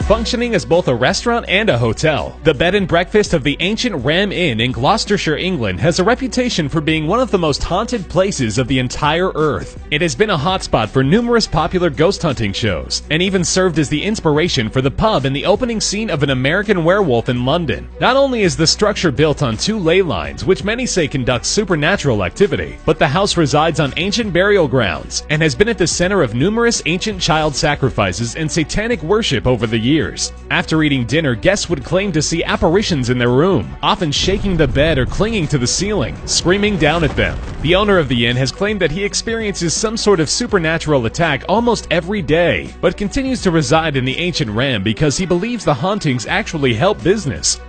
Functioning as both a restaurant and a hotel, the bed and breakfast of the ancient Ram Inn in Gloucestershire, England has a reputation for being one of the most haunted places of the entire earth. It has been a hotspot for numerous popular ghost hunting shows, and even served as the inspiration for the pub in the opening scene of An American Werewolf in London. Not only is the structure built on 2 ley lines, which many say conduct supernatural activity, but the house resides on ancient burial grounds, and has been at the center of numerous ancient child sacrifices and satanic worship over the years. After eating dinner, guests would claim to see apparitions in their room, often shaking the bed or clinging to the ceiling, screaming down at them. The owner of the inn has claimed that he experiences some sort of supernatural attack almost every day, but continues to reside in the ancient Ram because he believes the hauntings actually help business.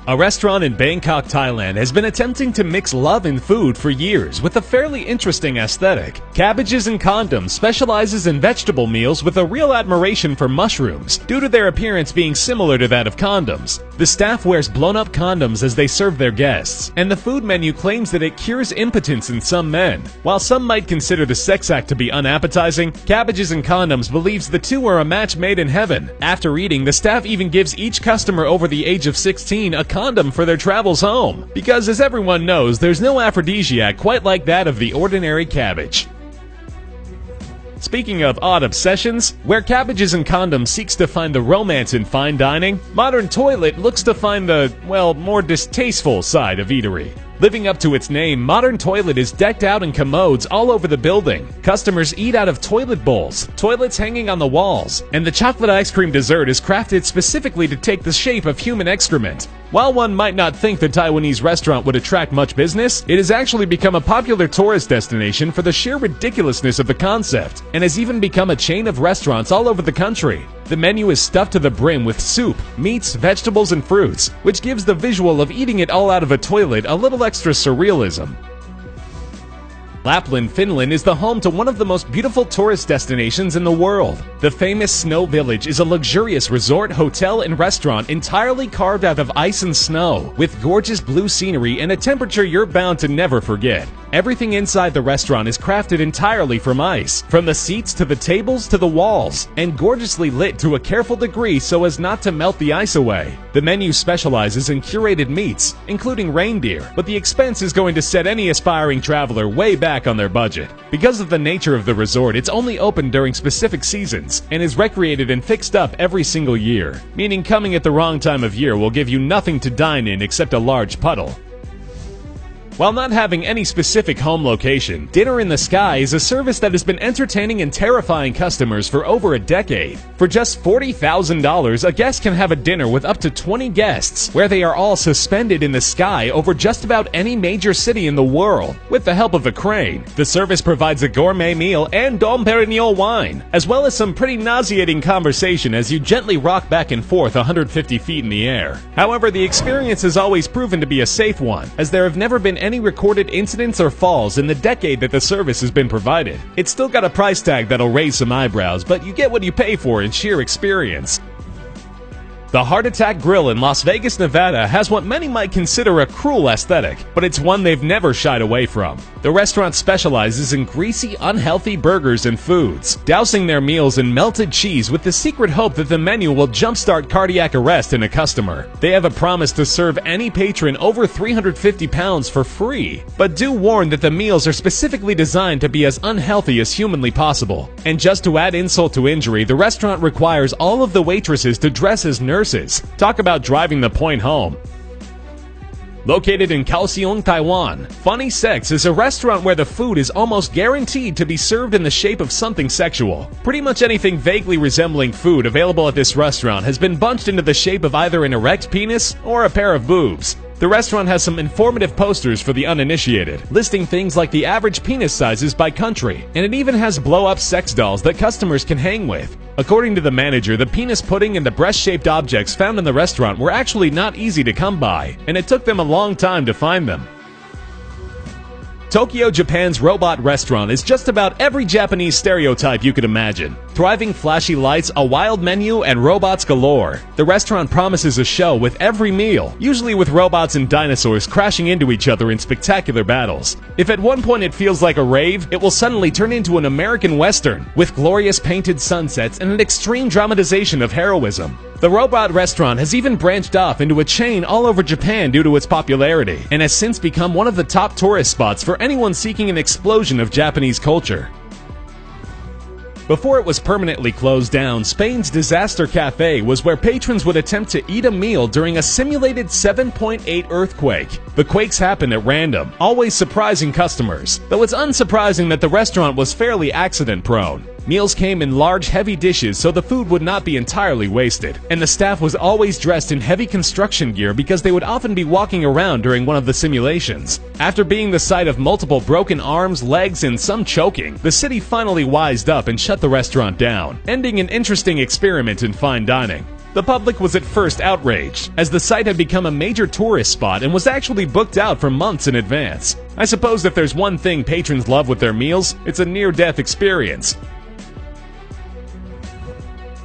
A restaurant in Bangkok, Thailand has been attempting to mix love and food for years with a fairly interesting aesthetic. Cabbages and Condoms specializes in vegetable meals with a real admiration for mushrooms, due to their appearance being similar to that of condoms. The staff wears blown-up condoms as they serve their guests, and the food menu claims that it cures impotence in some men. While some might consider the sex act to be unappetizing, Cabbages and Condoms believes the two are a match made in heaven. After eating, the staff even gives each customer over the age of 16 a condom for their travels home, because as everyone knows, there's no aphrodisiac quite like that of the ordinary cabbage. Speaking of odd obsessions, where Cabbages and Condoms seeks to find the romance in fine dining, Modern Toilet looks to find the, well, more distasteful side of eatery. Living up to its name, Modern Toilet is decked out in commodes all over the building. Customers eat out of toilet bowls, toilets hanging on the walls, and the chocolate ice cream dessert is crafted specifically to take the shape of human excrement. While one might not think the Taiwanese restaurant would attract much business, it has actually become a popular tourist destination for the sheer ridiculousness of the concept, and has even become a chain of restaurants all over the country. The menu is stuffed to the brim with soup, meats, vegetables, and fruits, which gives the visual of eating it all out of a toilet a little extra surrealism. Lapland, Finland is the home to one of the most beautiful tourist destinations in the world. The famous Snow Village is a luxurious resort, hotel, and restaurant entirely carved out of ice and snow, with gorgeous blue scenery and a temperature you're bound to never forget. Everything inside the restaurant is crafted entirely from ice, from the seats to the tables to the walls, and gorgeously lit to a careful degree so as not to melt the ice away. The menu specializes in curated meats, including reindeer, but the expense is going to set any aspiring traveler way back on their budget. Because of the nature of the resort, it's only open during specific seasons, and is recreated and fixed up every single year, meaning coming at the wrong time of year will give you nothing to dine in except a large puddle. While not having any specific home location, Dinner in the Sky is a service that has been entertaining and terrifying customers for over a decade. For just $40,000, a guest can have a dinner with up to 20 guests, where they are all suspended in the sky over just about any major city in the world, with the help of a crane. The service provides a gourmet meal and Dom Perignon wine, as well as some pretty nauseating conversation as you gently rock back and forth 150 feet in the air. However, the experience has always proven to be a safe one, as there have never been any recorded incidents or falls in the decade that the service has been provided. It's still got a price tag that'll raise some eyebrows, but you get what you pay for in sheer experience. The Heart Attack Grill in Las Vegas, Nevada has what many might consider a cruel aesthetic, but it's one they've never shied away from. The restaurant specializes in greasy, unhealthy burgers and foods, dousing their meals in melted cheese with the secret hope that the menu will jumpstart cardiac arrest in a customer. They have a promise to serve any patron over 350 pounds for free, but do warn that the meals are specifically designed to be as unhealthy as humanly possible. And just to add insult to injury, the restaurant requires all of the waitresses to dress as nurses. Talk about driving the point home. Located in Kaohsiung, Taiwan, Funny Sex is a restaurant where the food is almost guaranteed to be served in the shape of something sexual. Pretty much anything vaguely resembling food available at this restaurant has been bunched into the shape of either an erect penis or a pair of boobs. The restaurant has some informative posters for the uninitiated, listing things like the average penis sizes by country, and it even has blow-up sex dolls that customers can hang with. According to the manager, the penis pudding and the breast-shaped objects found in the restaurant were actually not easy to come by, and it took them a long time to find them. Tokyo, Japan's robot restaurant is just about every Japanese stereotype you could imagine. Thriving flashy lights, a wild menu, and robots galore. The restaurant promises a show with every meal, usually with robots and dinosaurs crashing into each other in spectacular battles. If at one point it feels like a rave, it will suddenly turn into an American Western, with glorious painted sunsets and an extreme dramatization of heroism. The robot restaurant has even branched off into a chain all over Japan due to its popularity, and has since become one of the top tourist spots for anyone seeking an explosion of Japanese culture. Before it was permanently closed down, Spain's Disaster Cafe was where patrons would attempt to eat a meal during a simulated 7.8 earthquake. The quakes happened at random, always surprising customers, though it's unsurprising that the restaurant was fairly accident-prone. Meals came in large, heavy dishes so the food would not be entirely wasted, and the staff was always dressed in heavy construction gear because they would often be walking around during one of the simulations. After being the site of multiple broken arms, legs, and some choking, the city finally wised up and shut the restaurant down, ending an interesting experiment in fine dining. The public was at first outraged, as the site had become a major tourist spot and was actually booked out for months in advance. I suppose if there's one thing patrons love with their meals, it's a near-death experience.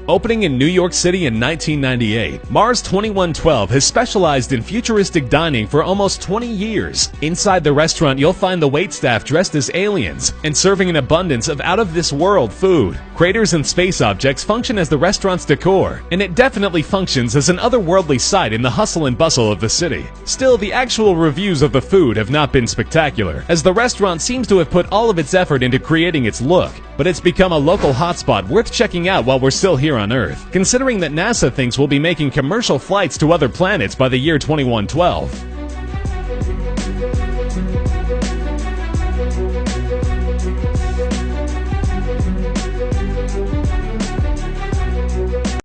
Opening in New York City in 1998, Mars 2112 has specialized in futuristic dining for almost 20 years. Inside the restaurant, you'll find the waitstaff dressed as aliens and serving an abundance of out-of-this-world food. Craters and space objects function as the restaurant's decor, and it definitely functions as an otherworldly sight in the hustle and bustle of the city. Still, the actual reviews of the food have not been spectacular, as the restaurant seems to have put all of its effort into creating its look, but it's become a local hotspot worth checking out while we're still here on Earth, considering that NASA thinks we'll be making commercial flights to other planets by the year 2112.